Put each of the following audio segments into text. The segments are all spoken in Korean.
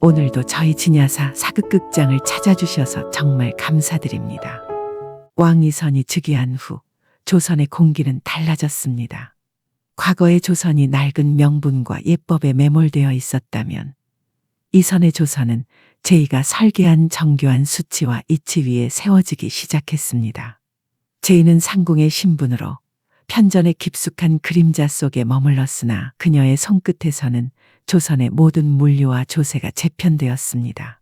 오늘도 저희 진야사 사극극장을 찾아주셔서 정말 감사드립니다. 왕이선이 즉위한 후 조선의 공기는 달라졌습니다. 과거의 조선이 낡은 명분과 예법에 매몰되어 있었다면 이선의 조선은 제2가 설계한 정교한 수치와 이치 위에 세워지기 시작했습니다. 제2는 상궁의 신분으로 편전의 깊숙한 그림자 속에 머물렀으나 그녀의 손끝에서는 조선의 모든 물류와 조세가 재편되었습니다.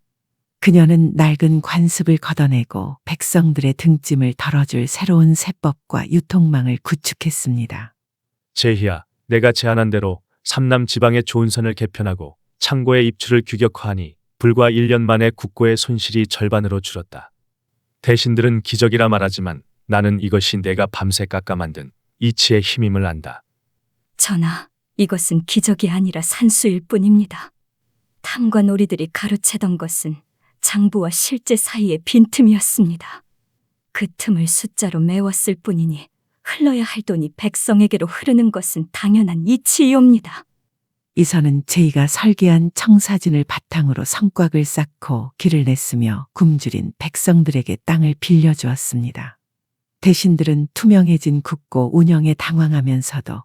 그녀는 낡은 관습을 걷어내고 백성들의 등짐을 덜어줄 새로운 세법과 유통망을 구축했습니다. 제희야, 내가 제안한 대로 삼남 지방의 조은선을 개편하고 창고의 입출을 규격화하니 불과 1년 만에 국고의 손실이 절반으로 줄었다. 대신들은 기적이라 말하지만 나는 이것이 내가 밤새 깎아 만든 이치의 힘임을 안다. 전하, 이것은 기적이 아니라 산수일 뿐입니다. 탐과 놀이들이 가로채던 것은 장부와 실제 사이의 빈틈이었습니다. 그 틈을 숫자로 메웠을 뿐이니 흘러야 할 돈이 백성에게로 흐르는 것은 당연한 이치이옵니다. 이선은 제2가 설계한 청사진을 바탕으로 성곽을 쌓고 길을 냈으며 굶주린 백성들에게 땅을 빌려주었습니다. 대신들은 투명해진 국고 운영에 당황하면서도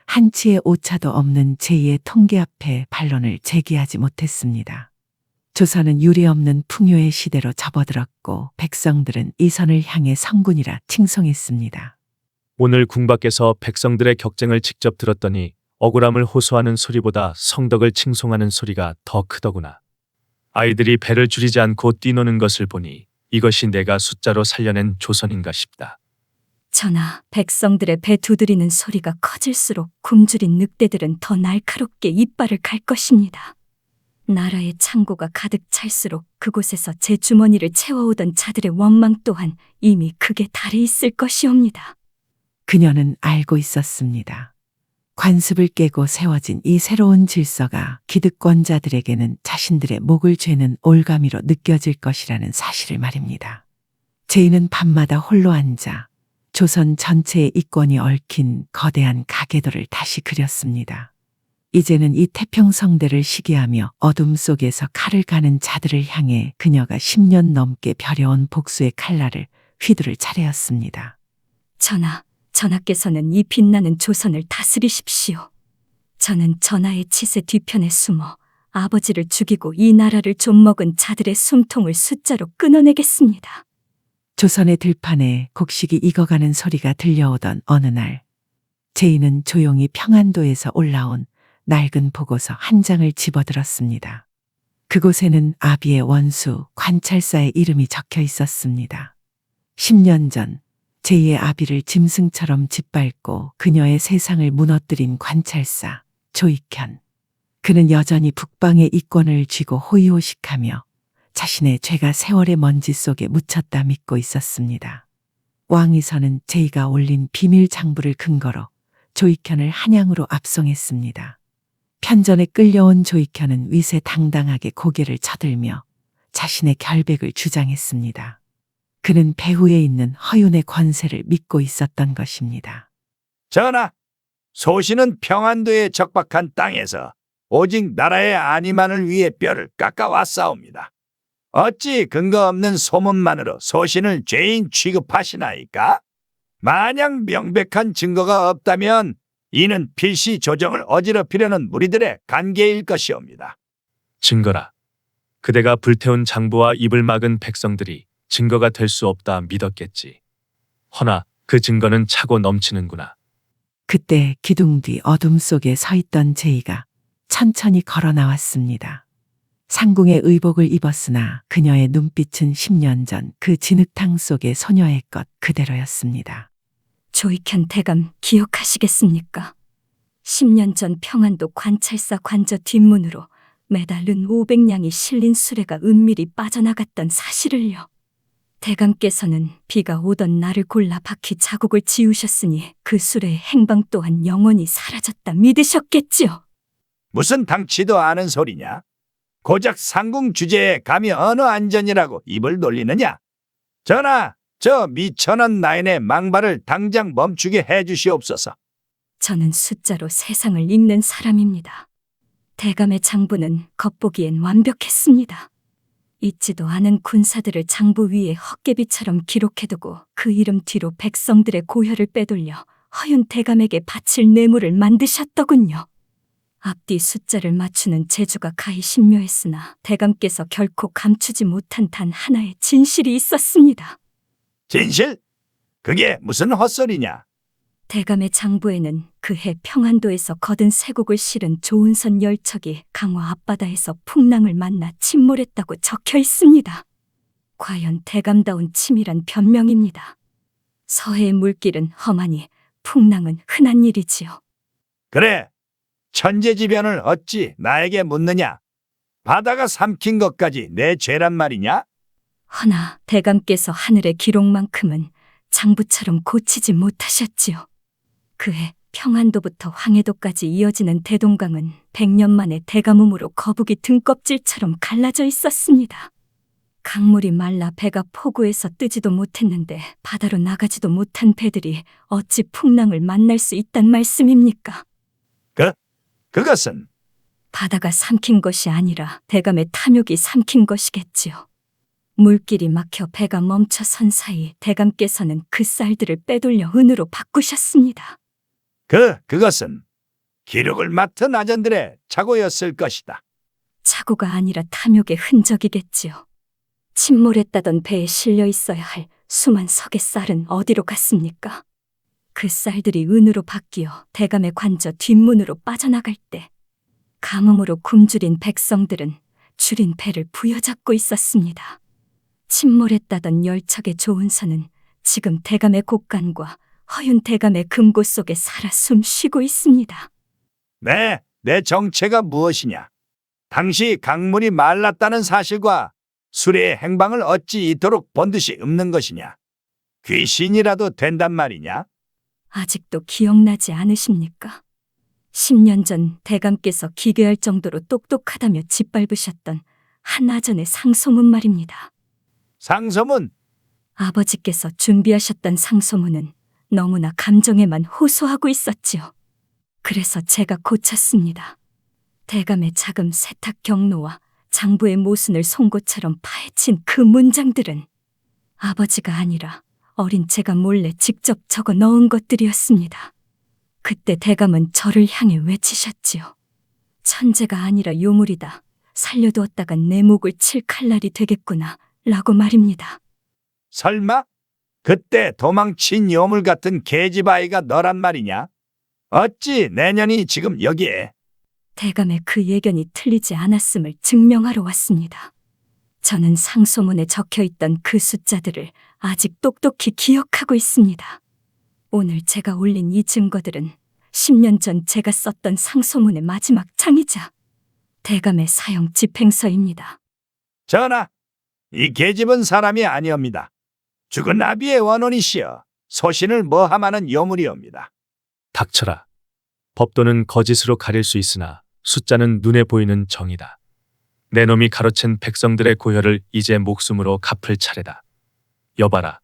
한치의 오차도 없는 제2의 통계 앞에 반론을 제기하지 못했습니다. 조선은 유례없는 풍요의 시대로 접어들었고 백성들은 이선을 향해 성군이라 칭송했습니다. 오늘 궁 밖에서 백성들의 격쟁을 직접 들었더니 억울함을 호소하는 소리보다 성덕을 칭송하는 소리가 더 크더구나. 아이들이 배를 줄이지 않고 뛰노는 것을 보니 이것이 내가 숫자로 살려낸 조선인가 싶다. 전하, 백성들의 배 두드리는 소리가 커질수록 굶주린 늑대들은 더 날카롭게 이빨을 갈 것입니다. 나라의 창고가 가득 찰수록 그곳에서 제 주머니를 채워오던 자들의 원망 또한 이미 극에 달해 있을 것이옵니다. 그녀는 알고 있었습니다. 관습을 깨고 세워진 이 새로운 질서가 기득권자들에게는 자신들의 목을 죄는 올가미로 느껴질 것이라는 사실을 말입니다. 제2는 밤마다 홀로 앉아 조선 전체의 이권이 얽힌 거대한 가계도를 다시 그렸습니다. 이제는 이 태평성대를 시기하며 어둠 속에서 칼을 가는 자들을 향해 그녀가 10년 넘게 벼려온 복수의 칼날을 휘두를 차례였습니다. 전하, 전하께서는 이 빛나는 조선을 다스리십시오. 저는 전하의 치세 뒤편에 숨어 아버지를 죽이고 이 나라를 좀먹은 자들의 숨통을 숫자로 끊어내겠습니다. 조선의 들판에 곡식이 익어가는 소리가 들려오던 어느 날, 제2는 조용히 평안도에서 올라온 낡은 보고서 한 장을 집어들었습니다. 그곳에는 아비의 원수 관찰사의 이름이 적혀 있었습니다. 10년 전 제2의 아비를 짐승처럼 짓밟고 그녀의 세상을 무너뜨린 관찰사 조익현. 그는 여전히 북방의 이권을 쥐고 호의호식하며 자신의 죄가 세월의 먼지 속에 묻혔다 믿고 있었습니다. 왕이선은 제2가 올린 비밀 장부를 근거로 조익현을 한양으로 압송했습니다. 편전에 끌려온 조익현은 위세당당하게 고개를 쳐들며 자신의 결백을 주장했습니다. 그는 배후에 있는 허윤의 권세를 믿고 있었던 것입니다. 전하, 소신은 평안도의 적박한 땅에서 오직 나라의 안위만을 위해 뼈를 깎아왔사옵니다. 어찌 근거 없는 소문만으로 소신을 죄인 취급하시나이까? 만약 명백한 증거가 없다면 이는 필시 조정을 어지럽히려는 무리들의 간계일 것이옵니다. 증거라. 그대가 불태운 장부와 입을 막은 백성들이 증거가 될 수 없다 믿었겠지. 허나 그 증거는 차고 넘치는구나. 그때 기둥 뒤 어둠 속에 서 있던 제2가 천천히 걸어 나왔습니다. 상궁의 의복을 입었으나 그녀의 눈빛은 10년 전 그 진흙탕 속의 소녀의 것 그대로였습니다. 조익현 대감 기억하시겠습니까? 10년 전 평안도 관찰사 관저 뒷문으로 매달른 500냥이 실린 수레가 은밀히 빠져나갔던 사실을요. 대감께서는 비가 오던 날을 골라 바퀴 자국을 지우셨으니 그 수레의 행방 또한 영원히 사라졌다 믿으셨겠지요. 무슨 당치도 않은 소리냐? 고작 상궁 주제에 감히 어느 안전이라고 입을 놀리느냐? 전하, 저 미천한 나인의 망발을 당장 멈추게 해주시옵소서. 저는 숫자로 세상을 읽는 사람입니다. 대감의 장부는 겉보기엔 완벽했습니다. 있지도 않은 군사들을 장부 위에 헛개비처럼 기록해두고 그 이름 뒤로 백성들의 고혈을 빼돌려 허윤 대감에게 바칠 뇌물을 만드셨더군요. 앞뒤 숫자를 맞추는 재주가 가히 신묘했으나 대감께서 결코 감추지 못한 단 하나의 진실이 있었습니다. 진실? 그게 무슨 헛소리냐? 대감의 장부에는 그해 평안도에서 거둔 쇠국을 실은 조은선 열척이 강화 앞바다에서 풍랑을 만나 침몰했다고 적혀 있습니다. 과연 대감다운 치밀한 변명입니다. 서해의 물길은 험하니 풍랑은 흔한 일이지요. 그래, 천재지변을 어찌 나에게 묻느냐? 바다가 삼킨 것까지 내 죄란 말이냐? 허나 대감께서 하늘의 기록만큼은 장부처럼 고치지 못하셨지요. 그해 평안도부터 황해도까지 이어지는 대동강은 100년 만에 대가뭄으로 거북이 등껍질처럼 갈라져 있었습니다. 강물이 말라 배가 포구에서 뜨지도 못했는데 바다로 나가지도 못한 배들이 어찌 풍랑을 만날 수 있단 말씀입니까? 그것은 바다가 삼킨 것이 아니라 대감의 탐욕이 삼킨 것이겠지요. 물길이 막혀 배가 멈춰 선 사이 대감께서는 그 쌀들을 빼돌려 은으로 바꾸셨습니다. 그것은 기록을 맡은 아전들의 착오였을 것이다. 착오가 아니라 탐욕의 흔적이겠지요. 침몰했다던 배에 실려 있어야 할 수만 석의 쌀은 어디로 갔습니까? 그 쌀들이 은으로 바뀌어 대감의 관저 뒷문으로 빠져나갈 때 가뭄으로 굶주린 백성들은 줄인 배를 부여잡고 있었습니다. 침몰했다던 열척의 조은선은 지금 대감의 곡간과 허윤 대감의 금고 속에 살아 숨쉬고 있습니다. 내 정체가 무엇이냐? 당시 강물이 말랐다는 사실과 수레의 행방을 어찌 이토록 번듯이 읊는 것이냐? 귀신이라도 된단 말이냐? 아직도 기억나지 않으십니까? 10년 전 대감께서 기괴할 정도로 똑똑하다며 짓밟으셨던 한아전의 상소문 말입니다. 상소문? 아버지께서 준비하셨던 상소문은 너무나 감정에만 호소하고 있었지요. 그래서 제가 고쳤습니다. 대감의 자금 세탁 경로와 장부의 모순을 송곳처럼 파헤친 그 문장들은 아버지가 아니라 어린 제가 몰래 직접 적어 넣은 것들이었습니다. 그때 대감은 저를 향해 외치셨지요. 천재가 아니라 요물이다. 살려두었다간 내 목을 칠 칼날이 되겠구나. 라고 말입니다. 설마? 그때 도망친 요물 같은 계집아이가 너란 말이냐? 어찌 내년이 지금 여기에? 대감의 그 예견이 틀리지 않았음을 증명하러 왔습니다. 저는 상소문에 적혀있던 그 숫자들을 아직 똑똑히 기억하고 있습니다. 오늘 제가 올린 이 증거들은 10년 전 제가 썼던 상소문의 마지막 장이자 대감의 사형 집행서입니다. 전하, 이 계집은 사람이 아니옵니다. 죽은 아비의 원혼이시여 소신을 모함하는 요물이옵니다. 닥쳐라. 법도는 거짓으로 가릴 수 있으나 숫자는 눈에 보이는 정이다. 내 놈이 가로챈 백성들의 고혈을 이제 목숨으로 갚을 차례다. 여봐라.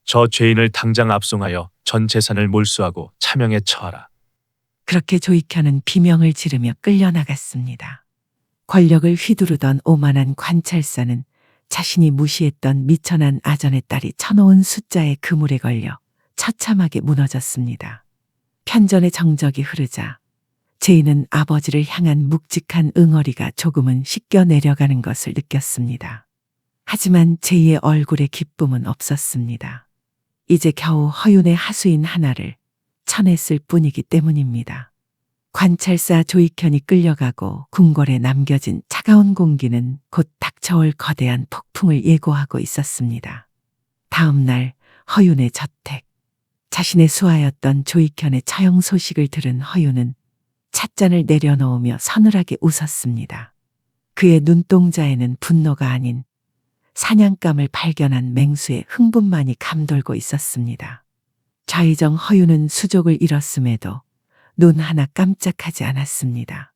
저 죄인을 당장 압송하여 전 재산을 몰수하고 차명에 처하라. 그렇게 조익현은 비명을 지르며 끌려나갔습니다. 권력을 휘두르던 오만한 관찰사는 자신이 무시했던 미천한 아전의 딸이 쳐놓은 숫자의 그물에 걸려 처참하게 무너졌습니다. 편전의 정적이 흐르자 제인은 아버지를 향한 묵직한 응어리가 조금은 씻겨 내려가는 것을 느꼈습니다. 하지만 제이의 얼굴에 기쁨은 없었습니다. 이제 겨우 허윤의 하수인 하나를 쳐냈을 뿐이기 때문입니다. 관찰사 조익현이 끌려가고 궁궐에 남겨진 차가운 공기는 곧 닥쳐올 거대한 폭풍을 예고하고 있었습니다. 다음 날 허윤의 저택. 자신의 수하였던 조익현의 처형 소식을 들은 허윤은 찻잔을 내려놓으며 서늘하게 웃었습니다. 그의 눈동자에는 분노가 아닌 사냥감을 발견한 맹수의 흥분만이 감돌고 있었습니다. 좌의정 허윤은 수족을 잃었음에도 눈 하나 깜짝하지 않았습니다.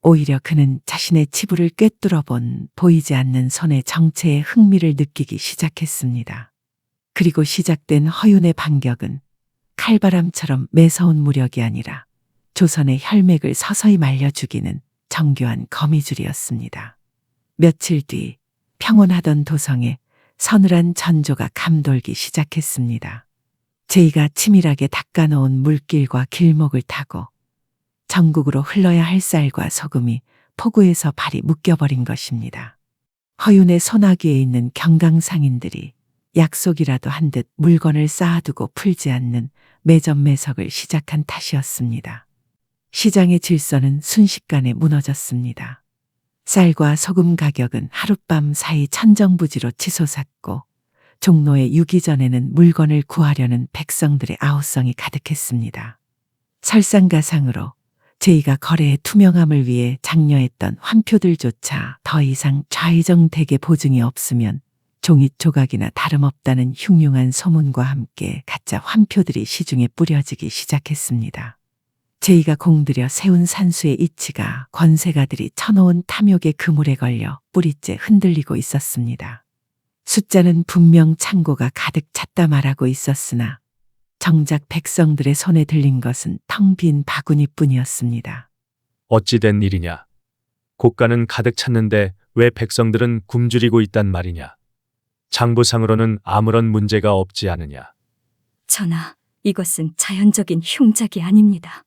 오히려 그는 자신의 치부를 꿰뚫어 본 보이지 않는 손의 정체에 흥미를 느끼기 시작했습니다. 그리고 시작된 허윤의 반격은 칼바람처럼 매서운 무력이 아니라 조선의 혈맥을 서서히 말려 죽이는 정교한 거미줄이었습니다. 며칠 뒤 평온하던 도성에 서늘한 전조가 감돌기 시작했습니다. 제이가 치밀하게 닦아놓은 물길과 길목을 타고 전국으로 흘러야 할 쌀과 소금이 포구에서 발이 묶여버린 것입니다. 허윤의 소나기에 있는 경강상인들이 약속이라도 한 듯 물건을 쌓아두고 풀지 않는 매점매석을 시작한 탓이었습니다. 시장의 질서는 순식간에 무너졌습니다. 쌀과 소금 가격은 하룻밤 사이 천정부지로 치솟았고 종로에 유기 전에는 물건을 구하려는 백성들의 아우성이 가득했습니다. 설상가상으로 제이가 거래의 투명함을 위해 장려했던 환표들조차 더 이상 좌의정택의 보증이 없으면 종잇 조각이나 다름없다는 흉흉한 소문과 함께 가짜 환표들이 시중에 뿌려지기 시작했습니다. 제이가 공들여 세운 산수의 이치가 권세가들이 쳐놓은 탐욕의 그물에 걸려 뿌리째 흔들리고 있었습니다. 숫자는 분명 창고가 가득 찼다 말하고 있었으나 정작 백성들의 손에 들린 것은 텅 빈 바구니뿐이었습니다. 어찌 된 일이냐? 고가는 가득 찼는데 왜 백성들은 굶주리고 있단 말이냐? 장부상으로는 아무런 문제가 없지 않으냐? 전하, 이것은 자연적인 흉작이 아닙니다.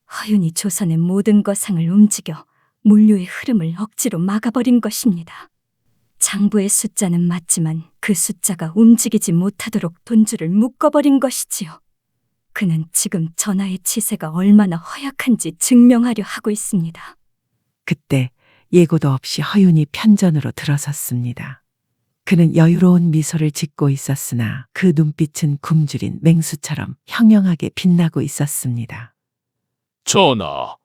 허윤이 조선의 모든 거상을 움직여 물류의 흐름을 억지로 막아버린 것입니다. 장부의 숫자는 맞지만 그 숫자가 움직이지 못하도록 돈줄을 묶어버린 것이지요. 그는 지금 전하의 치세가 얼마나 허약한지 증명하려 하고 있습니다. 그때 예고도 없이 허윤이 편전으로 들어섰습니다. 그는 여유로운 미소를 짓고 있었으나 그 눈빛은 굶주린 맹수처럼 형형하게 빛나고 있었습니다. 전하,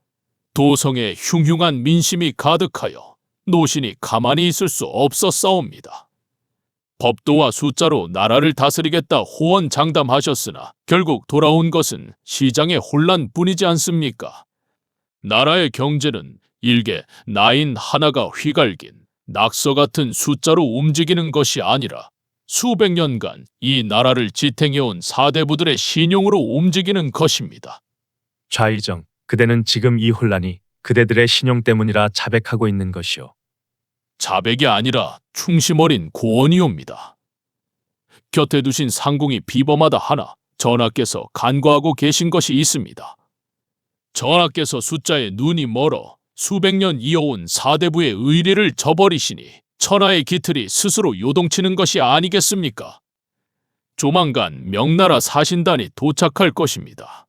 도성에 흉흉한 민심이 가득하여 노신이 가만히 있을 수 없었사옵니다. 법도와 숫자로 나라를 다스리겠다 호언장담하셨으나 결국 돌아온 것은 시장의 혼란뿐이지 않습니까? 나라의 경제는 일개 나인 하나가 휘갈긴 낙서 같은 숫자로 움직이는 것이 아니라 수백 년간 이 나라를 지탱해온 사대부들의 신용으로 움직이는 것입니다. 좌의정, 그대는 지금 이 혼란이 그대들의 신용 때문이라 자백하고 있는 것이오. 자백이 아니라 충심 어린 고언이옵니다. 곁에 두신 상궁이 비범하다 하나 전하께서 간과하고 계신 것이 있습니다. 전하께서 숫자에 눈이 멀어 수백 년 이어온 사대부의 의리를 저버리시니 천하의 기틀이 스스로 요동치는 것이 아니겠습니까? 조만간 명나라 사신단이 도착할 것입니다.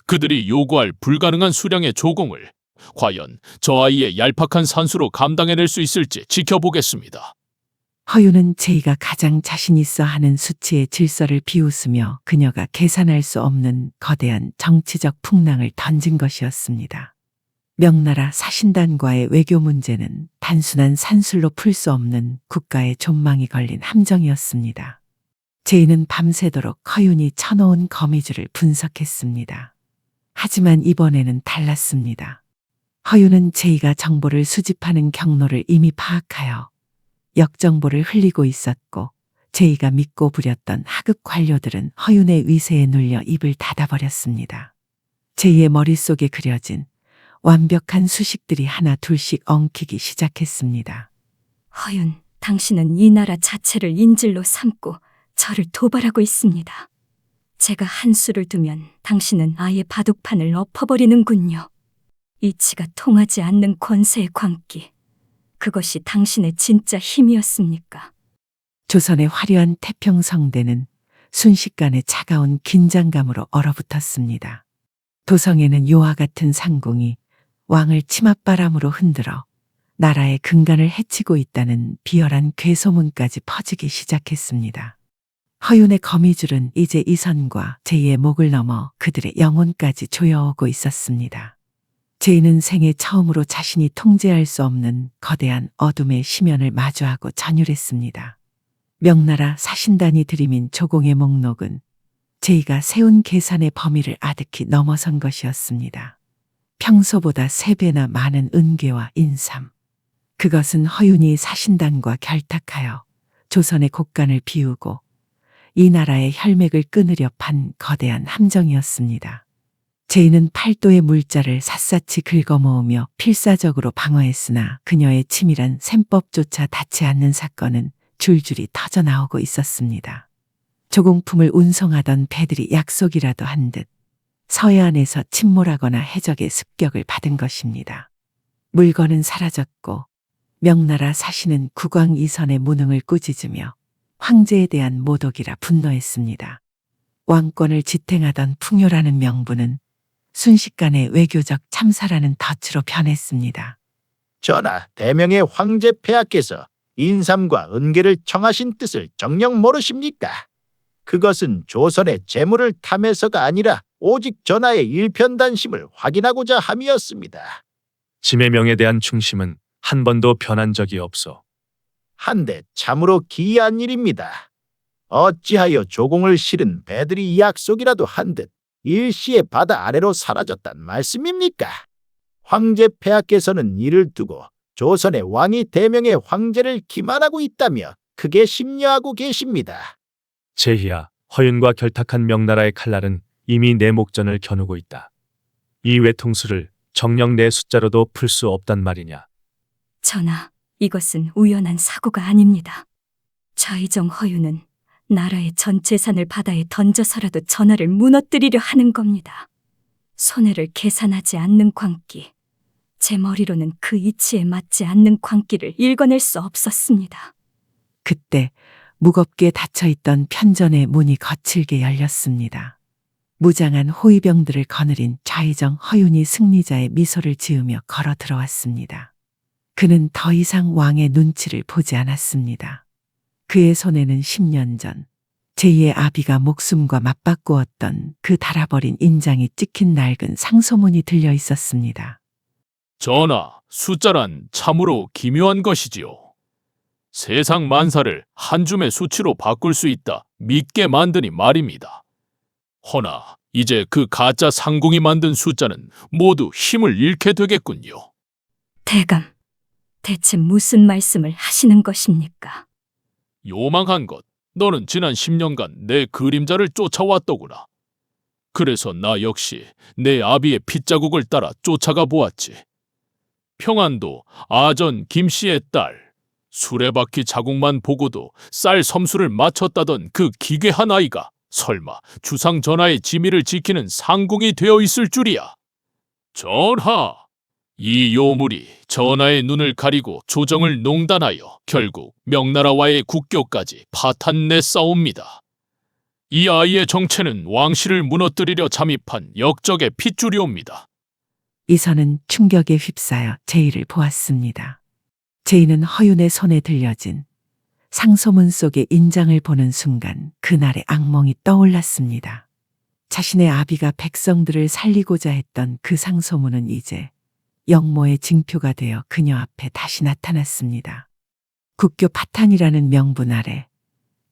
그들이 요구할 불가능한 수량의 조공을 과연 저 아이의 얄팍한 산수로 감당해낼 수 있을지 지켜보겠습니다. 허윤은 제이가 가장 자신 있어 하는 수치의 질서를 비웃으며 그녀가 계산할 수 없는 거대한 정치적 풍랑을 던진 것이었습니다. 명나라 사신단과의 외교 문제는 단순한 산술로 풀 수 없는 국가의 존망이 걸린 함정이었습니다. 제이는 밤새도록 허윤이 쳐놓은 거미줄을 분석했습니다. 하지만 이번에는 달랐습니다. 허윤은 제이가 정보를 수집하는 경로를 이미 파악하여 역정보를 흘리고 있었고 제이가 믿고 부렸던 하급 관료들은 허윤의 위세에 눌려 입을 닫아버렸습니다. 제이의 머릿속에 그려진 완벽한 수식들이 하나 둘씩 엉키기 시작했습니다. 허윤, 당신은 이 나라 자체를 인질로 삼고 저를 도발하고 있습니다. 제가 한 수를 두면 당신은 아예 바둑판을 엎어버리는군요. 이치가 통하지 않는 권세의 광기. 그것이 당신의 진짜 힘이었습니까? 조선의 화려한 태평성대는 순식간에 차가운 긴장감으로 얼어붙었습니다. 도성에는 요와 같은 상궁이 왕을 치맛바람으로 흔들어 나라의 근간을 해치고 있다는 비열한 괴소문까지 퍼지기 시작했습니다. 허윤의 거미줄은 이제 이선과 제이의 목을 넘어 그들의 영혼까지 조여오고 있었습니다. 제이는 생애 처음으로 자신이 통제할 수 없는 거대한 어둠의 심연을 마주하고 전율했습니다. 명나라 사신단이 들이민 조공의 목록은 제이가 세운 계산의 범위를 아득히 넘어선 것이었습니다. 평소보다 3배나 많은 은괴와 인삼. 그것은 허윤이 사신단과 결탁하여 조선의 곡간을 비우고 이 나라의 혈맥을 끊으려 판 거대한 함정이었습니다. 제인은 팔도의 물자를 샅샅이 긁어모으며 필사적으로 방어했으나 그녀의 치밀한 셈법조차 닿지 않는 사건은 줄줄이 터져나오고 있었습니다. 조공품을 운송하던 배들이 약속이라도 한 듯 서해안에서 침몰하거나 해적의 습격을 받은 것입니다. 물건은 사라졌고 명나라 사신은 국왕 이선의 무능을 꾸짖으며 황제에 대한 모독이라 분노했습니다. 왕권을 지탱하던 풍요라는 명분은 순식간에 외교적 참사라는 덫으로 변했습니다. 전하, 대명의 황제 폐하께서 인삼과 은계를 청하신 뜻을 정녕 모르십니까? 그것은 조선의 재물을 탐해서가 아니라 오직 전하의 일편단심을 확인하고자 함이었습니다. 짐의 명에 대한 충심은 한 번도 변한 적이 없어. 한데 참으로 기이한 일입니다. 어찌하여 조공을 실은 배들이 약속이라도 한 듯 일시에 바다 아래로 사라졌단 말씀입니까? 황제 폐하께서는 이를 두고 조선의 왕이 대명의 황제를 기만하고 있다며 크게 심려하고 계십니다. 제희야, 허윤과 결탁한 명나라의 칼날은 이미 내 목전을 겨누고 있다. 이 외통수를 정녕 내 숫자로도 풀 수 없단 말이냐. 전하, 이것은 우연한 사고가 아닙니다. 좌의정 허유는 나라의 전 재산을 바다에 던져서라도 전하를 무너뜨리려 하는 겁니다. 손해를 계산하지 않는 광기, 제 머리로는 그 이치에 맞지 않는 광기를 읽어낼 수 없었습니다. 그때 무겁게 닫혀있던 편전의 문이 거칠게 열렸습니다. 무장한 호위병들을 거느린 좌의정 허윤이 승리자의 미소를 지으며 걸어 들어왔습니다. 그는 더 이상 왕의 눈치를 보지 않았습니다. 그의 손에는 10년 전 제2의 아비가 목숨과 맞바꾸었던 그 달아버린 인장이 찍힌 낡은 상소문이 들려 있었습니다. 전하, 숫자란 참으로 기묘한 것이지요. 세상 만사를 한 줌의 수치로 바꿀 수 있다 믿게 만드니 말입니다. 허나 이제 그 가짜 상궁이 만든 숫자는 모두 힘을 잃게 되겠군요. 대감, 대체 무슨 말씀을 하시는 것입니까? 요망한 것, 너는 지난 10년간 내 그림자를 쫓아왔더구나. 그래서 나 역시 내 아비의 핏자국을 따라 쫓아가 보았지. 평안도 아전 김씨의 딸, 수레바퀴 자국만 보고도 쌀 섬수를 맞췄다던 그 기괴한 아이가 설마 주상 전하의 지위를 지키는 상궁이 되어 있을 줄이야. 전하, 이 요물이 전하의 눈을 가리고 조정을 농단하여 결국 명나라와의 국교까지 파탄내 싸웁니다. 이 아이의 정체는 왕실을 무너뜨리려 잠입한 역적의 핏줄이옵니다. 이선은 충격에 휩싸여 제이를 보았습니다. 제이는 허윤의 손에 들려진 상소문 속의 인장을 보는 순간 그날의 악몽이 떠올랐습니다. 자신의 아비가 백성들을 살리고자 했던 그 상소문은 이제 영모의 징표가 되어 그녀 앞에 다시 나타났습니다. 국교 파탄이라는 명분 아래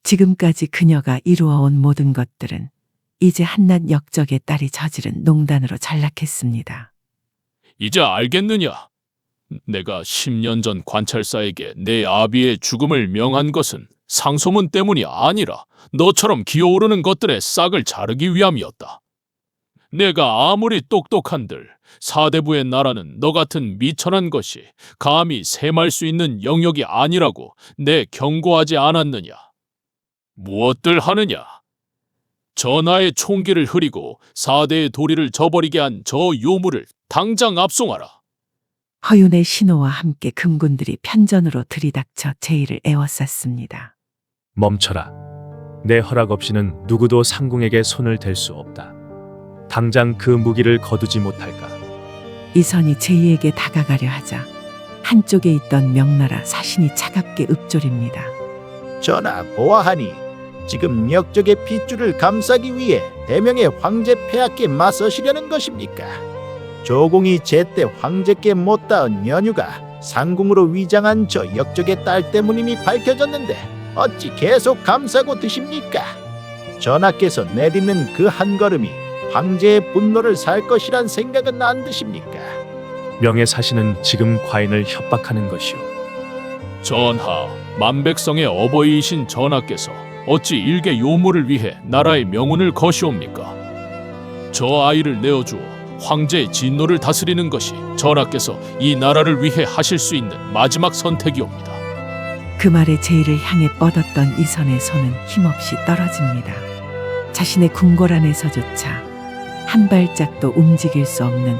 지금까지 그녀가 이루어온 모든 것들은 이제 한낱 역적의 딸이 저지른 농단으로 전락했습니다. 이제 알겠느냐? 내가 10년 전 관찰사에게 내 아비의 죽음을 명한 것은 상소문 때문이 아니라 너처럼 기어오르는 것들의 싹을 자르기 위함이었다. 내가 아무리 똑똑한들 사대부의 나라는 너 같은 미천한 것이 감히 셈할 수 있는 영역이 아니라고 내 경고하지 않았느냐? 무엇들 하느냐? 전하의 총기를 흐리고 사대의 도리를 저버리게 한 저 요물을 당장 압송하라. 허윤의 신호와 함께 금군들이 편전으로 들이닥쳐 제이를 에워쌌습니다. 멈춰라. 내 허락 없이는 누구도 상궁에게 손을 댈 수 없다. 당장 그 무기를 거두지 못할까? 이선이 제이에게 다가가려 하자 한쪽에 있던 명나라 사신이 차갑게 읊조립니다. 전하, 보아하니 지금 역적의 핏줄을 감싸기 위해 대명의 황제 폐하께 맞서시려는 것입니까? 조공이 제때 황제께 못 닿은 연유가 상궁으로 위장한 저 역적의 딸 때문임이 밝혀졌는데 어찌 계속 감싸고 드십니까? 전하께서 내딛는 그 한 걸음이 황제의 분노를 살 것이란 생각은 안 드십니까? 명예사신은 지금 과인을 협박하는 것이오. 전하, 만백성의 어버이이신 전하께서 어찌 일개 요물을 위해 나라의 명운을 거시옵니까? 저 아이를 내어주어 황제의 진노를 다스리는 것이 전하께서 이 나라를 위해 하실 수 있는 마지막 선택이옵니다. 그 말에 제이를 향해 뻗었던 이선의 손은 힘없이 떨어집니다. 자신의 궁궐 안에서조차 한 발짝도 움직일 수 없는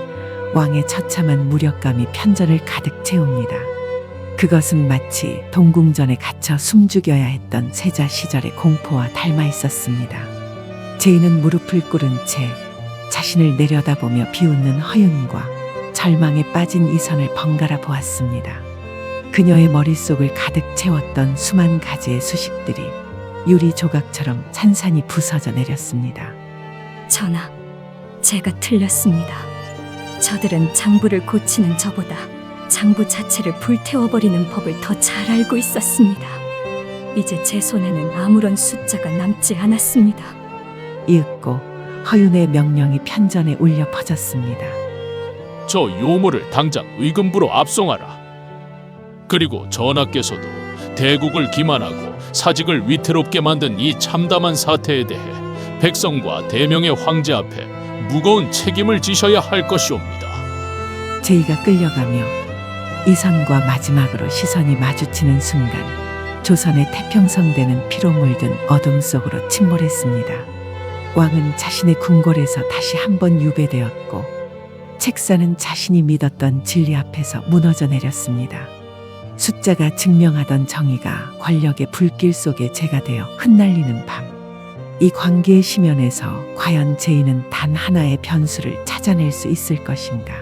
왕의 처참한 무력감이 편전을 가득 채웁니다. 그것은 마치 동궁전에 갇혀 숨죽여야 했던 세자 시절의 공포와 닮아 있었습니다. 제이는 무릎을 꿇은 채 자신을 내려다보며 비웃는 허윤과 절망에 빠진 이선을 번갈아 보았습니다. 그녀의 머릿속을 가득 채웠던 수만 가지의 수식들이 유리 조각처럼 산산이 부서져 내렸습니다. 전하, 제가 틀렸습니다. 저들은 장부를 고치는 저보다 장부 자체를 불태워버리는 법을 더 잘 알고 있었습니다. 이제 제 손에는 아무런 숫자가 남지 않았습니다. 이윽고 허윤의 명령이 편전에 울려 퍼졌습니다. 저 요모를 당장 의금부로 압송하라. 그리고 전하께서도 대국을 기만하고 사직을 위태롭게 만든 이 참담한 사태에 대해 백성과 대명의 황제 앞에 무거운 책임을 지셔야 할 것이옵니다. 제이가 끌려가며 이선과 마지막으로 시선이 마주치는 순간 조선의 태평성대는 피로 물든 어둠 속으로 침몰했습니다. 왕은 자신의 궁궐에서 다시 한번 유배되었고 책사는 자신이 믿었던 진리 앞에서 무너져 내렸습니다. 숫자가 증명하던 정의가 권력의 불길 속에 재가 되어 흩날리는 밤. 이 관계의 심연에서 과연 제이는 단 하나의 변수를 찾아낼 수 있을 것인가?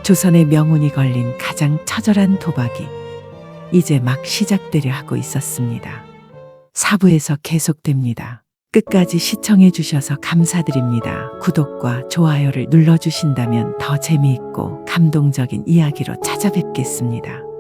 조선의 명운이 걸린 가장 처절한 도박이 이제 막 시작되려 하고 있었습니다. 4부에서 계속됩니다. 끝까지 시청해 주셔서 감사드립니다. 구독과 좋아요를 눌러주신다면 더 재미있고 감동적인 이야기로 찾아뵙겠습니다.